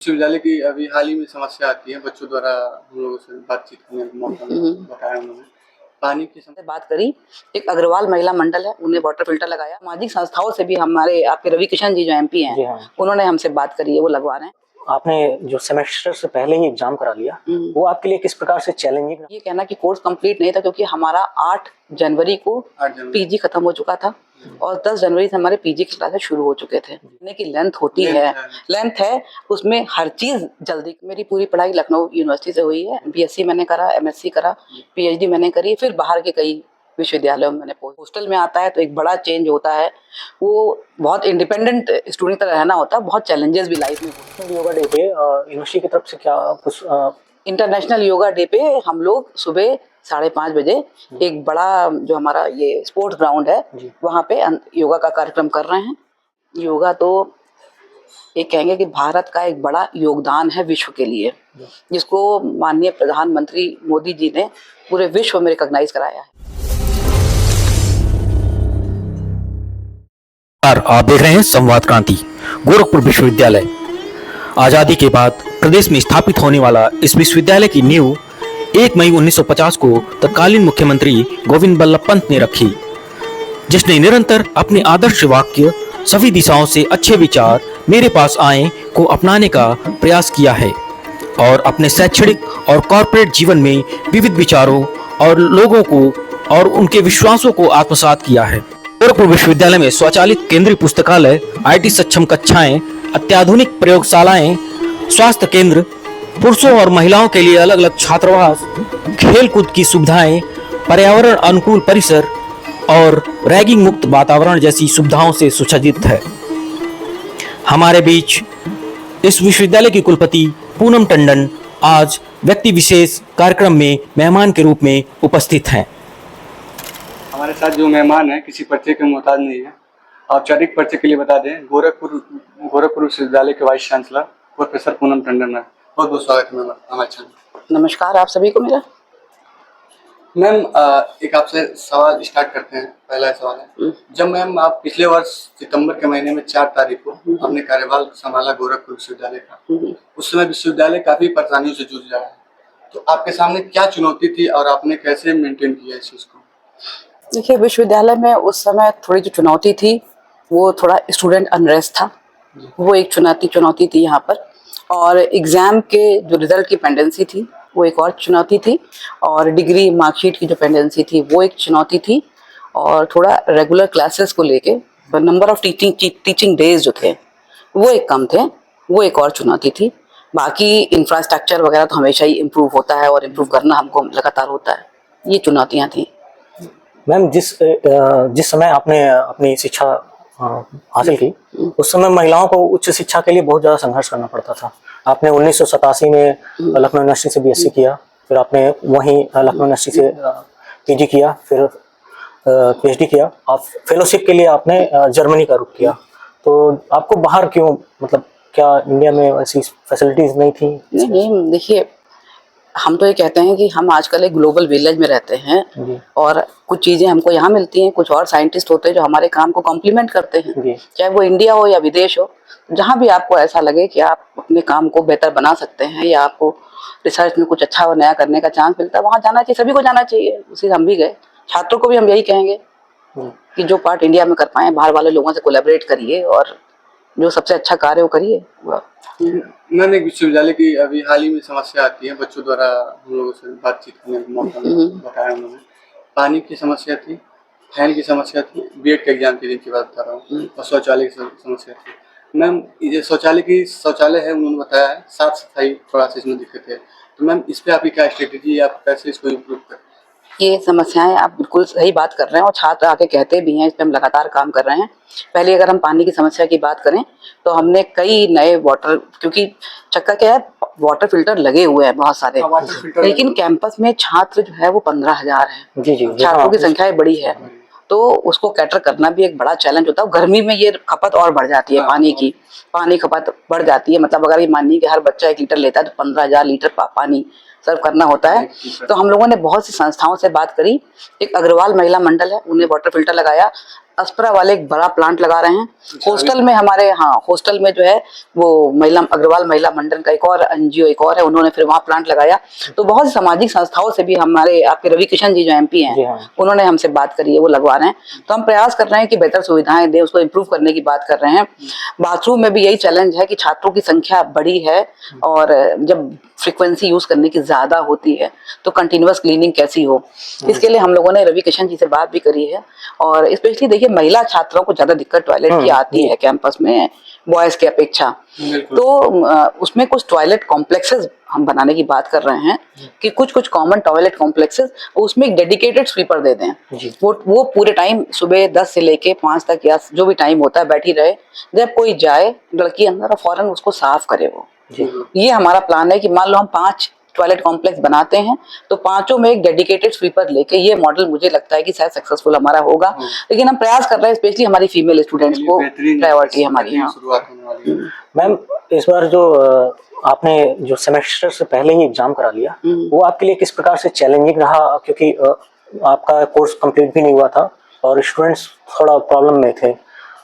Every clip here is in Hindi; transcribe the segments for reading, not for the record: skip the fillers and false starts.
विश्वविद्यालय की अभी हाल ही में समस्या आती है, बच्चों द्वारा हम लोगों से बातचीत करने का मौका बताया उन्होंने। पानी की से बात करी। एक अग्रवाल महिला मंडल है, उन्हें वाटर फिल्टर लगाया। सामाजिक संस्थाओं से भी हमारे आपके रवि किशन जी जो एमपी हैं, हाँ। उन्होंने हमसे बात करी है, वो लगवा रहे हैं। आपने जो सेमेस्टर से पहले ही एग्जाम करा लिया, वो आपके लिए किस प्रकार से चैलेंजिंग? ये कहना कि कोर्स कंप्लीट नहीं था, क्योंकि हमारा 8 जनवरी को पीजी खत्म हो चुका था और 10 जनवरी से हमारे पीजी की क्लासेस शुरू हो चुके थे। की लेंथ होती है, लेंथ है, उसमें हर चीज जल्दी। मेरी पूरी पढ़ाई लखनऊ यूनिवर्सिटी से हुई है। बीएससी मैंने करा, एमएससी करा, पीएचडी मैंने करी, फिर बाहर के कई विश्वविद्यालयों में मैंने हॉस्टल में आता है तो एक बड़ा चेंज होता है। वो बहुत इंडिपेंडेंट स्टूडेंट तरह रहना होता है, बहुत चैलेंजेस भी लाइफ में। योगा डे पे यूनिवर्सिटी की तरफ से क्या कुछ इंटरनेशनल योगा डे पे हम लोग सुबह 5:30 बजे एक बड़ा जो हमारा ये स्पोर्ट्स ग्राउंड है, वहाँ पे योगा का कार्यक्रम कर रहे हैं। योगा तो एक कहेंगे कि भारत का एक बड़ा योगदान है विश्व के लिए, जिसको माननीय प्रधानमंत्री मोदी जी ने पूरे विश्व में रिकॉग्नाइज कराया है। आप देख रहे हैं संवाद क्रांति। गोरखपुर विश्वविद्यालय आजादी के बाद प्रदेश में स्थापित होने वाला इस विश्वविद्यालय की नींव 1 मई 1950 को तत्कालीन मुख्यमंत्री गोविंद बल्लभ पंत ने रखी, जिसने निरंतर अपने आदर्श वाक्य सभी दिशाओं से अच्छे विचार मेरे पास आए को अपनाने का प्रयास किया है और अपने शैक्षणिक और कॉर्पोरेट जीवन में विविध विचारों और लोगों को और उनके विश्वासों को आत्मसात किया है। गोरखपुर विश्वविद्यालय में स्वचालित केंद्रीय पुस्तकालय, आईटी सक्षम कक्षाएं, अत्याधुनिक प्रयोगशालाएं, स्वास्थ्य केंद्र, पुरुषों और महिलाओं के लिए अलग अलग छात्रावास, खेलकूद की सुविधाएं, पर्यावरण अनुकूल परिसर और रैगिंग मुक्त वातावरण जैसी सुविधाओं से सुसज्जित है। हमारे बीच इस विश्वविद्यालय की कुलपति पूनम टंडन आज व्यक्ति विशेष कार्यक्रम में मेहमान के रूप में उपस्थित हैं। हमारे साथ जो मेहमान है किसी परिचय के मोहताज नहीं है। औपचारिक परिचय के लिए बता दें, गोरखपुर विश्वविद्यालय के vice chancellor professor Poonam Tandon है। बहुत बहुत स्वागत है मैम हमारे चैनल। नमस्कार आप सभी को मेरा। मैम एक आपसे सवाल स्टार्ट करते हैं। पहला सवाल है, जब मैम आप पिछले वर्ष सितंबर के महीने में 4 तारीख को अपने कार्यभार संभाला गोरखपुर विश्वविद्यालय का, उस समय विश्वविद्यालय काफी परेशानियों से जूझ रहा है, तो आपके सामने क्या चुनौती थी और आपने कैसे मेंटेन किया इस चीज को? देखिए, विश्वविद्यालय में उस समय थोड़ी जो चुनौती थी वो थोड़ा स्टूडेंट अनरेस्ट था, वो एक चुनौती थी यहाँ पर। और एग्ज़ाम के जो रिजल्ट की पेंडेंसी थी वो एक और चुनौती थी, और डिग्री मार्कशीट की जो पेंडेंसी थी वो एक चुनौती थी, और थोड़ा रेगुलर क्लासेस को लेके नंबर ऑफ टीचिंग डेज जो थे वो एक कम थे, वो एक और चुनौती थी। बाकी इंफ्रास्ट्रक्चर वगैरह तो हमेशा ही इम्प्रूव होता है और इम्प्रूव करना हमको लगातार होता है। ये चुनौतियाँ थी। मैम, जिस समय आपने अपनी शिक्षा हासिल की, उस समय महिलाओं को उच्च शिक्षा के लिए बहुत ज़्यादा संघर्ष करना पड़ता था। आपने 1987 में लखनऊ यूनिवर्सिटी से बीएससी किया, फिर आपने वहीं लखनऊ यूनिवर्सिटी से पीजी किया, फिर पीएचडी किया। आप फेलोशिप के लिए आपने जर्मनी का रुख किया। तो आपको बाहर क्यों, मतलब क्या इंडिया में ऐसी फैसिलिटीज़ नहीं थी? नहीं, देखिए, हम तो ये कहते हैं कि हम आजकल एक ग्लोबल विलेज में रहते हैं और कुछ चीज़ें हमको यहाँ मिलती हैं, कुछ और साइंटिस्ट होते हैं जो हमारे काम को कॉम्प्लीमेंट करते हैं, चाहे वो इंडिया हो या विदेश हो। जहाँ भी आपको ऐसा लगे कि आप अपने काम को बेहतर बना सकते हैं या आपको रिसर्च में कुछ अच्छा और नया करने का चांस मिलता है, वहाँ जाना चाहिए, सभी को जाना चाहिए। उसी हम भी गए। छात्रों को भी हम यही कहेंगे कि जो पार्ट इंडिया में कर पाए, बाहर वाले लोगों से कोलैबोरेट करिए और जो सबसे अच्छा कार्य वो करिए। मैंने विश्वविद्यालय की अभी हाल ही में समस्या आती है, बच्चों द्वारा हम लोगों से बातचीत करने का मौका बताया उन्होंने। पानी की समस्या थी, फैन की समस्या थी, बीएड के एग्जाम के दिन की बात बता रहा हूँ, और शौचालय की समस्या थी। मैम, ये शौचालय है, उन्होंने बताया है, साफ सफाई थोड़ा सा इसमें दिक्कत है, तो मैम इस पे आपकी क्या स्ट्रेटेजी है, आप कैसे इसको इम्प्रूव करें? ये समस्याएं आप बिल्कुल सही बात कर रहे हैं और छात्र आके कहते भी हैं, इस पे हम लगातार काम कर रहे हैं। पहले अगर हम पानी की समस्या की बात करें तो हमने कई नए वाटर, क्योंकि चक्कर क्या है, वाटर फिल्टर लगे हुए हैं बहुत सारे, लेकिन कैंपस में छात्र जो है वो 15,000 है। छात्रों की संख्या बड़ी है, तो उसको कैटर करना भी एक बड़ा चैलेंज होता है। गर्मी में ये खपत और बढ़ जाती है, पानी खपत बढ़ जाती है। मतलब अगर ये मानिए कि हर बच्चा 1 लीटर लेता है तो 15,000 लीटर पानी सर्व करना होता है। तो हम लोगों ने बहुत सी संस्थाओं से बात करी। एक अग्रवाल महिला मंडल है, उन्हें वाटर फिल्टर लगाया। अस्परा वाले एक बड़ा प्लांट लगा रहे हैं। हॉस्टल में हमारे हॉस्टल में जो है वो अग्रवाल महिला मंडल का एक और एनजीओ एक और है, उन्होंने फिर वहाँ प्लांट लगाया। तो बहुत सी सामाजिक संस्थाओं से भी हमारे आपके रवि किशन जी जो एमपी हैं उन्होंने हमसे बात करी है, वो लगवा रहे हैं। तो हम प्रयास कर रहे हैं कि बेहतर सुविधाएं दें, उसको इम्प्रूव करने की बात कर रहे हैं। बाथरूम में भी यही चैलेंज है कि छात्रों की संख्या बड़ी है और जब फ्रीक्वेंसी यूज करने की ज्यादा होती है तो कंटिन्यूअस क्लीनिंग कैसी हो, इसके लिए हम लोगों ने रवि किशन जी से बात भी करी है। और स्पेशली देखिए महिला छात्रों को ज्यादा दिक्कत टॉयलेट की आती है कैंपस में बॉयज की अपेक्षा। तो उसमें कुछ टॉयलेट कॉम्प्लेक्सेस हम बनाने की बात कर रहे हैं कि कुछ कॉमन टॉयलेट कॉम्प्लेक्सेस, उसमें एक डेडिकेटेड स्वीपर दे दें। वो पूरे टाइम सुबह 10 से लेके 5 तक या जो भी टाइम होता है बैठी रहे, जब कोई जाए लड़की अंदर फौरन उसको साफ करे वो। ये हमारा प्लान है कि मान लो हम 5 टॉयलेट कॉम्प्लेक्स बनाते हैं तो 5 में एक डेडिकेटेड स्वीपर लेके, ये मॉडल मुझे लगता है कि शायद सक्सेसफुल हमारा होगा। लेकिन हम प्रयास कर रहे हैं, स्पेशली हमारी फीमेल स्टूडेंट्स को प्रायोरिटी हमारी यहाँ। मैम इस बार जो आपने जो सेमेस्टर से पहले ही एग्जाम करा लिया, वो आपके लिए किस प्रकार से चैलेंजिंग रहा? क्योंकि आपका कोर्स कंप्लीट भी नहीं हुआ था और स्टूडेंट्स थोड़ा प्रॉब्लम में थे,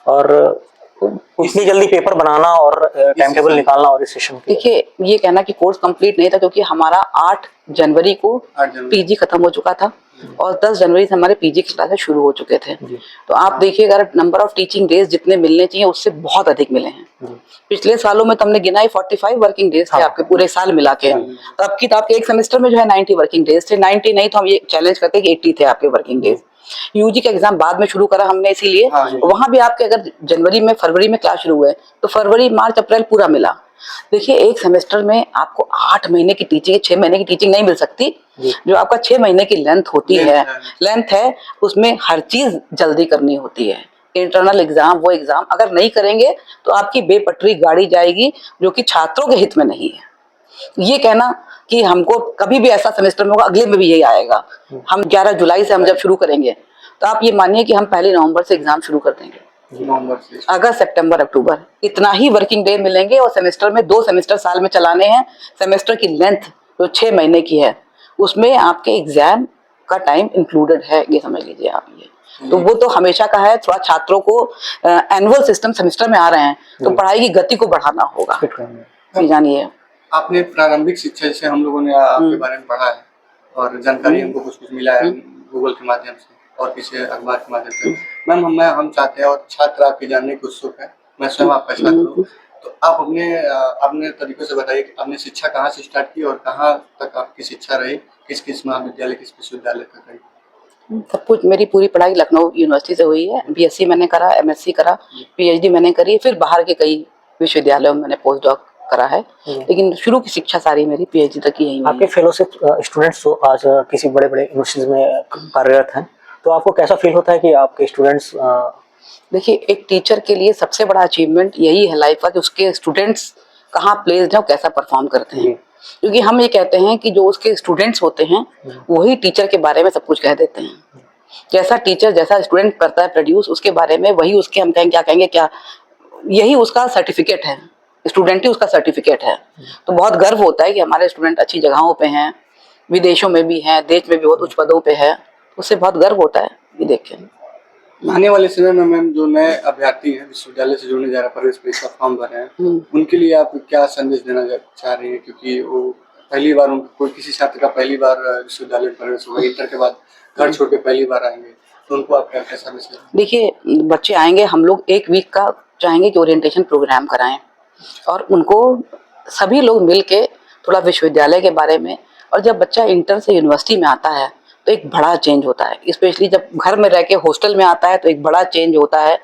और उतनी जल्दी पेपर बनाना और टाइम टेबल निकालना और इस सेशन के। देखिए ये कहना कि कोर्स कंप्लीट नहीं था, क्योंकि हमारा 8 जनवरी को पीजी खत्म हो चुका था और 10 जनवरी से हमारे पीजी की क्लासेस शुरू हो चुके थे। तो आप देखिए अगर नंबर ऑफ टीचिंग डेज जितने मिलने चाहिए उससे बहुत अधिक मिले हैं। पिछले सालों में तो हमने गिना ही 45 वर्किंग डेज थे आपके पूरे साल मिला के। तो आपकी तो आपके एक सेमेस्टर में जो है 90 वर्किंग डेज थे, 90 नहीं तो हम ये चैलेंज करते कि 80 थे आपके वर्किंग डेज। यूजी का एग्जाम बाद में शुरू करा हमने, इसीलिए वहां भी आपके अगर जनवरी में फरवरी में क्लास शुरू हुए तो फरवरी मार्च अप्रैल पूरा मिला। देखिए एक सेमेस्टर में आपको 8 महीने की टीचिंग, 6 महीने की टीचिंग नहीं मिल सकती। जो आपका 6 महीने की लेंथ है उसमें हर चीज जल्दी करनी होती है। इंटरनल एग्जाम वो एग्जाम अगर नहीं करेंगे तो आपकी बेपटरी गाड़ी जाएगी, जो कि छात्रों के हित में नहीं है। ये कहना कि हमको कभी भी ऐसा सेमेस्टर में होगा, अगले में भी यही आएगा। हम 11 जुलाई से हम जब शुरू करेंगे तो आप ये मानिए कि हम 1 नवंबर से एग्जाम शुरू कर देंगे। अगस्त सितंबर अक्टूबर इतना ही वर्किंग डे मिलेंगे और सेमेस्टर में 2 सेमेस्टर साल में चलाने हैं। सेमेस्टर की लेंथ जो 6 महीने की है उसमें आपके एग्जाम का टाइम इंक्लूडेड है, ये समझ लीजिए आप। ये तो वो तो हमेशा का है, थोड़ा छात्रों को एनुअल सिस्टम सेमेस्टर में आ रहे हैं तो पढ़ाई की गति को बढ़ाना होगा, जानिए। आपने प्रारंभिक शिक्षा जैसे हम लोगों ने आपके बारे में पढ़ा है और जानकारी हमको कुछ मिला है गूगल के माध्यम से और किसी अखबार के माध्यम से। मैम हम चाहते हैं और छात्र आपके जानने के उत्सुक है, मैं स्वयं आपका छात्र हूँ, तो आप अपने तरीकों से बताइए कि आपने शिक्षा कहाँ से स्टार्ट की और कहाँ तक आपकी शिक्षा रही, किस महाविद्यालय किस विश्वविद्यालय तक रही? सब कुछ मेरी पूरी पढ़ाई लखनऊ यूनिवर्सिटी से हुई है। बीएससी मैंने करा, एमएससी करा, पीएचडी मैंने करी, फिर बाहर के कई विश्वविद्यालयों में मैंने पोस्ट डॉक करा है, लेकिन शुरू की शिक्षा सारी मेरी पीएचडी तक ही यही। आपके फेलोशिप स्टूडेंट्स तो आज किसी बड़े बड़े यूनिवर्सिटीज में कार्यरत हैं, तो आपको कैसा फील होता है कि आपके स्टूडेंट्स? देखिए एक टीचर के लिए सबसे बड़ा अचीवमेंट यही है लाइफ का कि उसके स्टूडेंट्स कहाँ प्लेस्ड हैं और कैसा परफॉर्म करते हैं। क्योंकि हम ये कहते हैं कि जो उसके स्टूडेंट्स होते हैं वही टीचर के बारे में सब कुछ कह देते हैं। जैसा टीचर जैसा स्टूडेंट करता है प्रोड्यूस उसके बारे में, वही उसके हम कहेंगे क्या यही उसका सर्टिफिकेट है, स्टूडेंट ही उसका सर्टिफिकेट है। तो बहुत गर्व होता है कि हमारे स्टूडेंट अच्छी जगहों पे हैं, विदेशों में भी हैं, देश में भी बहुत उच्च पदों पे है, उससे बहुत गर्व होता है ये देख के। आने वाले समय में मैम जो नए अभ्यर्थी हैं विश्वविद्यालय से जुड़ने जा रहे हैं, प्रवेश परीक्षा फॉर्म भर रहे हैं, उनके लिए आप क्या संदेश देना चाह रही हैं? क्योंकि वो पहली बार कोई किसी छात्र का पहली बार विश्वविद्यालय प्रवेश होगा, इंटर के बाद घर छोड़ के पहली बार आएंगे, तो उनको आप क्या कैसा मैसेज? देखिए बच्चे आएंगे, हम लोग 1 वीक का चाहेंगे कि ओरिएंटेशन प्रोग्राम कराएं और उनको सभी लोग मिल के थोड़ा विश्वविद्यालय के बारे में। और जब बच्चा इंटर से यूनिवर्सिटी में आता है तो एक बड़ा चेंज होता है, स्पेशली जब घर में रह के हॉस्टल में आता है तो एक बड़ा चेंज होता है।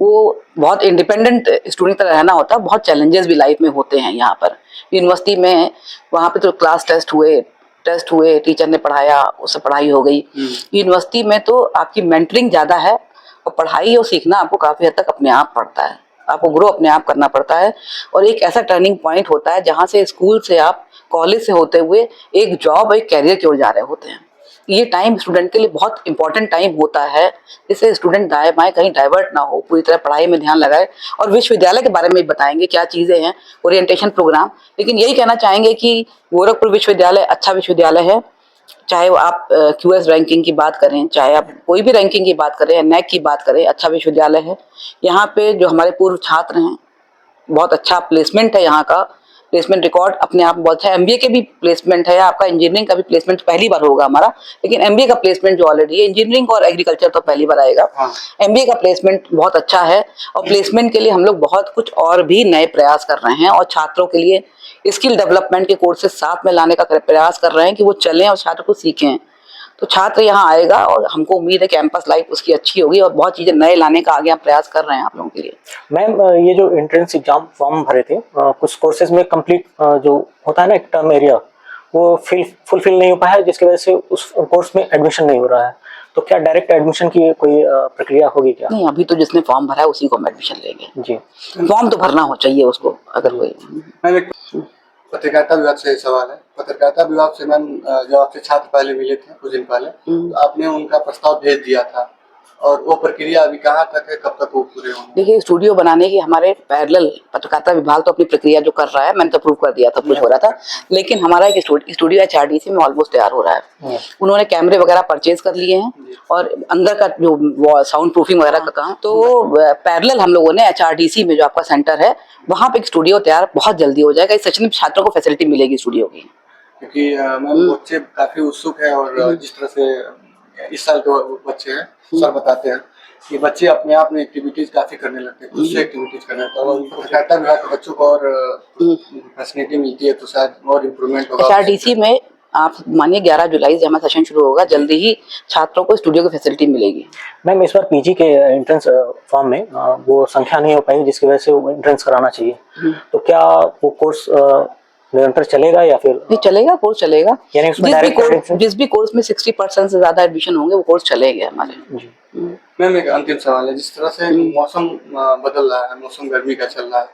वो बहुत इंडिपेंडेंट स्टूडेंट तरह रहना होता है, बहुत चैलेंजेस भी लाइफ में होते हैं यहाँ पर। यूनिवर्सिटी में वहाँ पे तो क्लास टेस्ट हुए, टीचर ने पढ़ाया, उससे पढ़ाई हो गई। यूनिवर्सिटी में तो आपकी मेंटरिंग ज़्यादा है और पढ़ाई और सीखना आपको काफ़ी हद तक अपने आप पड़ता है, आपको ग्रो अपने आप करना पड़ता है। और एक ऐसा टर्निंग पॉइंट होता है जहाँ से स्कूल से आप कॉलेज से होते हुए एक जॉब एक कैरियर की ओर जा रहे होते हैं। ये टाइम स्टूडेंट के लिए बहुत इंपॉर्टेंट टाइम होता है, जिससे स्टूडेंट दाएं बाएं कहीं डाइवर्ट ना हो, पूरी तरह पढ़ाई में ध्यान लगाए। और विश्वविद्यालय के बारे में बताएंगे क्या चीज़ें हैं, ओरिएंटेशन प्रोग्राम। लेकिन यही कहना चाहेंगे कि गोरखपुर विश्वविद्यालय अच्छा विश्वविद्यालय है, चाहे आप QS रैंकिंग की बात करें, चाहे आप कोई भी रैंकिंग की बात करें, NAC की बात करें, अच्छा विश्वविद्यालय है। यहाँ पे जो हमारे पूर्व छात्र हैं, बहुत अच्छा प्लेसमेंट है, यहाँ का प्लेसमेंट रिकॉर्ड अपने आप में बहुत अच्छा है। MBA के भी प्लेसमेंट है, आपका इंजीनियरिंग का भी प्लेसमेंट पहली बार होगा हमारा, लेकिन MBA का प्लेसमेंट जो ऑलरेडी है, इंजीनियरिंग और एग्रीकल्चर तो पहली बार आएगा। MBA का प्लेसमेंट बहुत अच्छा है, और प्लेसमेंट के लिए हम लोग बहुत कुछ और भी नए प्रयास कर रहे हैं, और छात्रों के लिए स्किल डेवलपमेंट के कोर्सेज साथ में लाने का प्रयास कर रहे हैं कि वो चलें और छात्र को सीखें। तो छात्र यहाँ आएगा, और हमको उम्मीद है कैंपस लाइफ उसकी अच्छी होगी, और बहुत चीजें नए लाने का आगे हम प्रयास कर रहे हैं आप लोगों के लिए। मैम, ये जो एंट्रेंस एग्जाम फॉर्म भरे थे, कुछ कोर्सेज में कंप्लीट जो होता है ना एक टर्म एरिया, वो फुलफिल नहीं हो पाया है, जिसकी वजह से उस कोर्स में एडमिशन नहीं हो रहा है। तो क्या डायरेक्ट एडमिशन की कोई प्रक्रिया होगी क्या? नहीं, अभी तो जिसने फॉर्म भरा है उसी को हम एडमिशन लेंगे जी, फॉर्म तो भरना हो चाहिए उसको, अगर कोई। पत्रकारिता विभाग से सवाल है। पत्रकारिता विभाग से मैम जब आपसे छात्र पहले मिले थे कुछ दिन पहले, तो आपने उनका प्रस्ताव भेज दिया था, और वो प्रक्रिया अभी कहाँ तक है, कब तक वो पूरे होंगे? देखिए, स्टूडियो बनाने की हमारे पैरेलल पत्रकारिता विभाग तो अपनी प्रक्रिया जो कर रहा है, मैंने तो अप्रूव कर दिया था, कुछ हो रहा था, लेकिन हमारा एक स्टूडियो HRDC में ऑलमोस्ट तैयार हो रहा है। उन्होंने कैमरे वगैरह परचेज कर लिए हैं, और अंदर का जो साउंड प्रूफिंग वगैरह का काम, तो पैरेलल हम लोगों ने HRDC में जो आपका सेंटर है, वहाँ पे एक स्टूडियो तैयार बहुत जल्दी हो जाएगा। इस सच में छात्रों को फैसिलिटी मिलेगी स्टूडियो की, क्योंकि मैम बच्चे काफी उत्सुक है, और जिस तरह से इस साल के बच्चे हैं, सर बताते हैं कि बच्चे अपने आप में एक्टिविटीज काफी करने लगते हैं, खुद से एक्टिविटीज करने लगते हैं, और पत्रकारिता विभाग के बच्चों को और फैसिलिटी मिलती है, तो शायद और इम्प्रूवमेंट होगा। HRDC में आप मानिए 11 जुलाई से हमारा सेशन शुरू होगा, जल्दी ही छात्रों को स्टूडियो की फैसिलिटी मिलेगी। मैम, इस बार PG के एंट्रेंस फॉर्म में वो संख्या नहीं हो पाई, जिसकी वजह से वो एंट्रेंस कराना चाहिए। तो क्या वो कोर्स निरंतर चलेगा या फिर? नहीं, चलेगा, कोर्स चलेगा। यानी उसमें डायरेक्ट जिस भी कोर्स में 60% से ज्यादा एडमिशन होंगे, वो कोर्स चलेंगे हमारे। मैम, एक अंतिम सवाल है। जिस तरह से मौसम बदल रहा है, मौसम गर्मी का चल रहा है,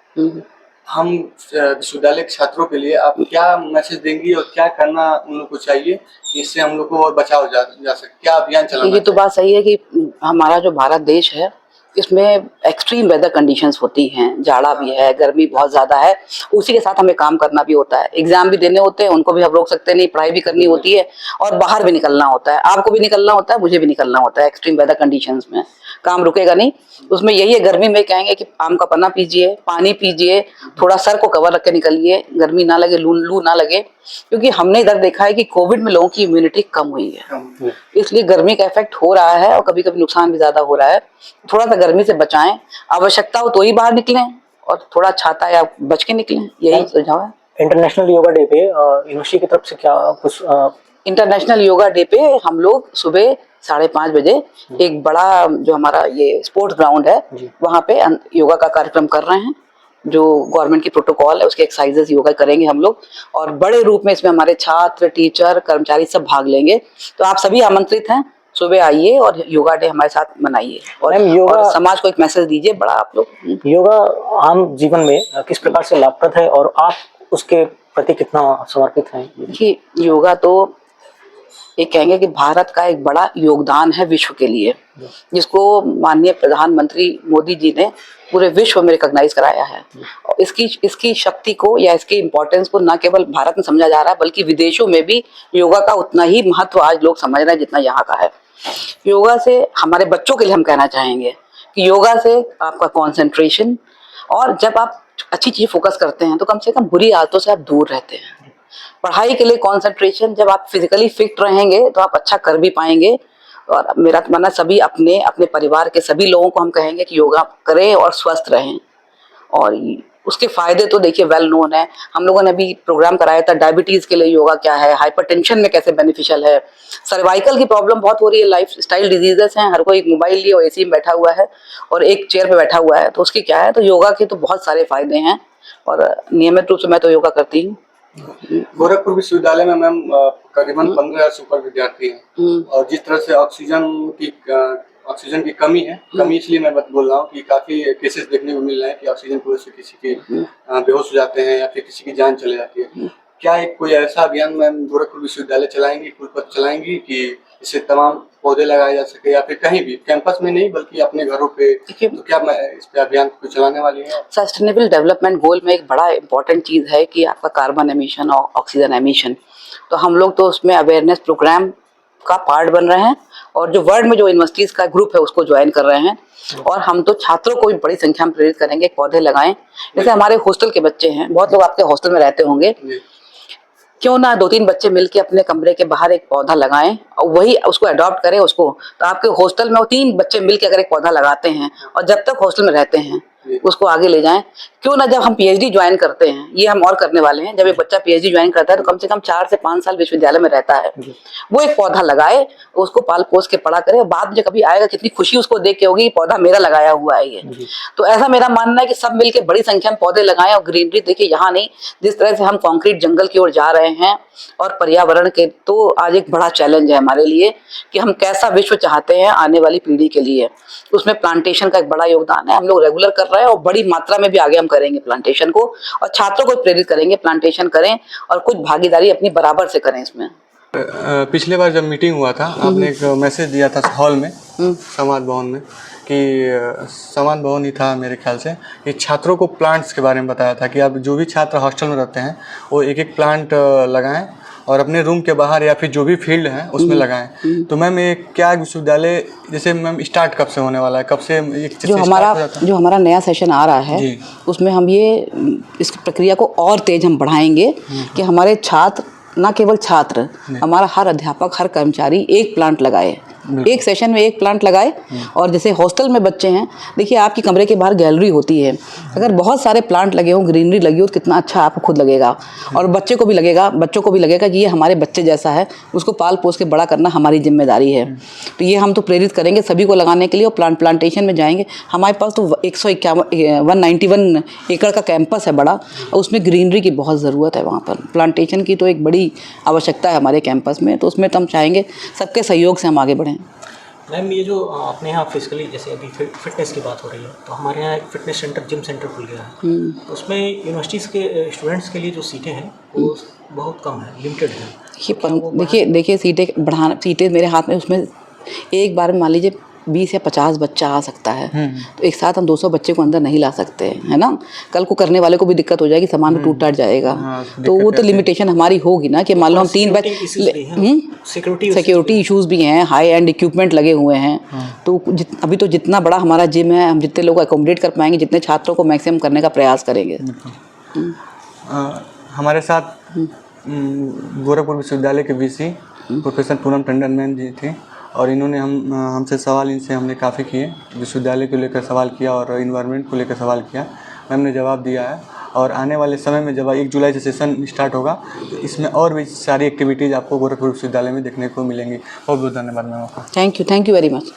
हम विश्वविद्यालय के छात्रों के लिए आप क्या मैसेज देंगी, और क्या करना उन लोग को चाहिए, इससे हम लोग को और बचाव जा सके? क्या अभियान चलाना? ये तो बात सही है कि हमारा जो भारत देश है, इसमें एक्सट्रीम वेदर कंडीशंस होती हैं, जाड़ा भी है, गर्मी बहुत ज़्यादा है, उसी के साथ हमें काम करना भी होता है। एग्जाम भी देने होते हैं, उनको भी हम रोक सकते नहीं, पढ़ाई भी करनी होती है, और बाहर भी निकलना होता है, आपको भी निकलना होता है, मुझे भी निकलना होता है। एक्सट्रीम वेदर कंडीशंस में काम रुकेगा नहीं। उसमें यही है, गर्मी में कहेंगे कि आम का पन्ना पीजिए, पानी पीजिए, थोड़ा सर को कवर रख के निकलिए, गर्मी ना लगे, लू ना लगे, क्योंकि हमने इधर देखा है कि कोविड में लोगों की इम्यूनिटी कम हुई है, इसलिए गर्मी का इफेक्ट हो रहा है, और कभी कभी नुकसान भी ज्यादा हो रहा है। थोड़ा सा गर्मी से बचाएं, आवश्यकता हो तो ही बाहर निकलें, और थोड़ा छाता या बच के निकलें, यही सुझाव है। इंटरनेशनल योगा डे पे यूनिवर्सिटी की तरफ से क्या कुछ? इंटरनेशनल योगा डे पे हम लोग सुबह 5:30 बजे एक बड़ा जो हमारा ये स्पोर्ट्स ग्राउंड है, वहाँ पे योगा का कार्यक्रम कर रहे हैं। जो गवर्नमेंट की प्रोटोकॉल है उसके एक्सरसाइजेस योगा करेंगे हम लोग, और बड़े रूप में इसमें हमारे छात्र, टीचर, कर्मचारी सब भाग लेंगे। तो आप सभी आमंत्रित हैं, सुबह आइए और योगा डे हमारे साथ मनाइए, और समाज को एक मैसेज दीजिए बड़ा। आप लोग योगा आम जीवन में किस प्रकार से लाभप्रद है, और आप उसके प्रति कितना समर्पित हैं? देखिए, योगा तो एक कहेंगे कि भारत का एक बड़ा योगदान है विश्व के लिए, जिसको माननीय प्रधानमंत्री मोदी जी ने पूरे विश्व में रिकॉग्नाइज कराया है। और इसकी शक्ति को या इसकी इम्पोर्टेंस को न केवल भारत में समझा जा रहा है, बल्कि विदेशों में भी योगा का उतना ही महत्व आज लोग समझ रहे हैं जितना यहाँ का है। योगा से हमारे बच्चों के लिए हम कहना चाहेंगे कि योगा से आपका कॉन्सेंट्रेशन, और जब आप अच्छी चीज फोकस करते हैं तो कम से कम बुरी आदतों से आप दूर रहते हैं। पढ़ाई के लिए कंसंट्रेशन, जब आप फिजिकली फिट रहेंगे तो आप अच्छा कर भी पाएंगे। और मेरा तो मानना, सभी अपने अपने परिवार के सभी लोगों को हम कहेंगे कि योगा करें और स्वस्थ रहें, और उसके फायदे तो देखिए वेल नोन है। हम लोगों ने अभी प्रोग्राम कराया था डायबिटीज के लिए योगा क्या है, हाइपरटेंशन में कैसे बेनिफिशियल है, सर्वाइकल की प्रॉब्लम बहुत हो रही है, लाइफ स्टाइल डिजीजेस हैं, हर कोई एक मोबाइल लिए और AC में बैठा हुआ है और एक चेयर पे बैठा हुआ है, तो उसकी क्या है, तो योगा के तो बहुत सारे फायदे हैं, और नियमित रूप से मैं तो योगा करती हूँ। गोरखपुर विश्वविद्यालय में मैम करीबन 15,000 से ऊपर विद्यार्थी हैं, और जिस तरह से ऑक्सीजन की कमी है, कमी इसलिए मैं बोल रहा हूँ कि काफी केसेस देखने को मिल रहे हैं कि ऑक्सीजन की वजह से किसी के बेहोश हो जाते हैं या फिर किसी की जान चले जाती है। क्या एक कोई ऐसा अभियान मैम गोरखपुर विश्वविद्यालय चलाएंगी, कुलपति चलाएंगी कि इससे तमाम पौधे लगाए जा सके, या फिर कहीं भी कैंपस में नहीं बल्कि अपने घरों पे, तो क्या मैं इस पे अभियान को चलाने वाली है? सस्टेनेबल डेवलपमेंट गोल में एक बड़ा इंपॉर्टेंट चीज़ है कि आपका कार्बन एमिशन और ऑक्सीजन एमिशन, तो हम लोग तो उसमें अवेयरनेस प्रोग्राम का पार्ट बन रहे हैं और जो वर्ल्ड में जो यूनिवर्सिटीज का ग्रुप है उसको ज्वाइन कर रहे हैं। और हम तो छात्रों को भी बड़ी संख्या में प्रेरित करेंगे पौधे लगाएं। जैसे हमारे हॉस्टल के बच्चे हैं, बहुत लोग आपके हॉस्टल में रहते होंगे, क्यों ना 2-3 बच्चे मिलके अपने कमरे के बाहर एक पौधा लगाएं और वही उसको अडॉप्ट करें उसको, तो आपके हॉस्टल में वो 3 बच्चे मिलके अगर एक पौधा लगाते हैं और जब तक हॉस्टल में रहते हैं उसको आगे ले जाएं। क्यों ना जब हम पीएचडी ज्वाइन करते हैं, ये हम और करने वाले हैं, जब एक बच्चा पीएचडी ज्वाइन करता है तो कम से कम 4 से 5 साल विश्वविद्यालय में रहता है, वो एक पौधा लगाए, उसको पाल पोस के बड़ा करे और बाद में कभी आएगा कितनी खुशी उसको देख के होगी, पौधा मेरा लगाया हुआ है ये। तो ऐसा मेरा मानना है कि सब मिलके बड़ी संख्या में पौधे लगाएं और ग्रीनरी देखिए, यहाँ नहीं, जिस तरह से हम कंक्रीट जंगल की ओर जा रहे हैं और पर्यावरण के, तो आज एक बड़ा चैलेंज है हमारे लिए कि हम कैसा विश्व चाहते हैं आने वाली पीढ़ी के लिए। उसमें प्लांटेशन का एक बड़ा योगदान है, हम लोग रेगुलर कर रहे हैं और बड़ी मात्रा में भी आगे हम करेंगे प्लांटेशन को, और छात्रों को प्रेरित करेंगे प्लांटेशन करें और कुछ भागीदारी अपनी बराबर से करें इसमें। पिछले बार जब मीटिंग हुआ था आपने एक मैसेज दिया था हॉल में, संवाद भवन में, कि संवाद भवन ही था मेरे ख्याल से, कि छात्रों को प्लांट्स के बारे में बताया था कि आप जो भी छात्र हॉस्टल में रहते हैं वो एक प्लांट लगाएं और अपने रूम के बाहर या फिर जो भी फील्ड है उसमें लगाएं। तो मैम ये क्या विश्वविद्यालय जैसे मैम स्टार्ट कब से होने वाला है, कब से जो हमारा नया सेशन आ रहा है उसमें हम ये इस प्रक्रिया को और तेज हम बढ़ाएंगे कि हमारे छात्र, ना केवल छात्र, हमारा हर अध्यापक, हर कर्मचारी एक प्लांट लगाए, एक सेशन में एक प्लांट लगाए। और जैसे हॉस्टल में बच्चे हैं, देखिए आपकी कमरे के बाहर गैलरी होती है, अगर बहुत सारे प्लांट लगे हों, ग्रीनरी लगी हो, तो कितना अच्छा आपको खुद लगेगा और बच्चों को भी लगेगा कि ये हमारे बच्चे जैसा है, उसको पाल पोस के बड़ा करना हमारी जिम्मेदारी है। तो ये हम तो प्रेरित करेंगे सभी को लगाने के लिए और प्लांटेशन में जाएंगे। हमारे पास तो 191 एकड़ का कैंपस है बड़ा, और उसमें ग्रीनरी की बहुत ज़रूरत है, वहाँ पर प्लांटेशन की तो एक बड़ी आवश्यकता है हमारे कैंपस में। तो उसमें तो हम चाहेंगे सबके सहयोग से हम आगे बढ़ें। मैम ये जो अपने यहाँ फिजिकली जैसे अभी फिटनेस की बात हो रही है, तो हमारे यहाँ एक फिटनेस सेंटर, जिम सेंटर खुल गया है, तो उसमें यूनिवर्सिटीज़ के स्टूडेंट्स के लिए जो सीटें हैं वो बहुत कम है, लिमिटेड है। देखिए सीटें मेरे हाथ में, उसमें एक बार में मान लीजिए 20 या 50 बच्चा आ सकता है, तो एक साथ हम 200 बच्चे को अंदर नहीं ला सकते, है ना। कल को करने वाले को भी दिक्कत हो जाएगी, सामान टूट टाट जाएगा। तो वो तो लिमिटेशन हमारी होगी ना कि मान लो हम 3 सिक्योरिटी इश्यूज भी हैं, हाई एंड इक्विपमेंट लगे हुए हैं। तो अभी तो जितना बड़ा हमारा जिम है, हम जितने लोग अकोमोडेट कर पाएंगे, जितने छात्रों को मैक्सिमम करने का प्रयास करेंगे। हमारे साथ गोरखपुर विश्वविद्यालय के VC professor Poonam Tandon ma'am ji थे, और इन्होंने हमसे सवाल इनसे हमने काफ़ी किए, विश्वविद्यालय को लेकर सवाल किया और इन्वायरमेंट को लेकर सवाल किया। मैम ने जवाब दिया है, और आने वाले समय में जब 1 जुलाई से सेशन स्टार्ट होगा तो इसमें और भी सारी एक्टिविटीज़ आपको गोरखपुर विश्वविद्यालय में देखने को मिलेंगी। बहुत बहुत धन्यवाद मैम आपका। Thank you very much.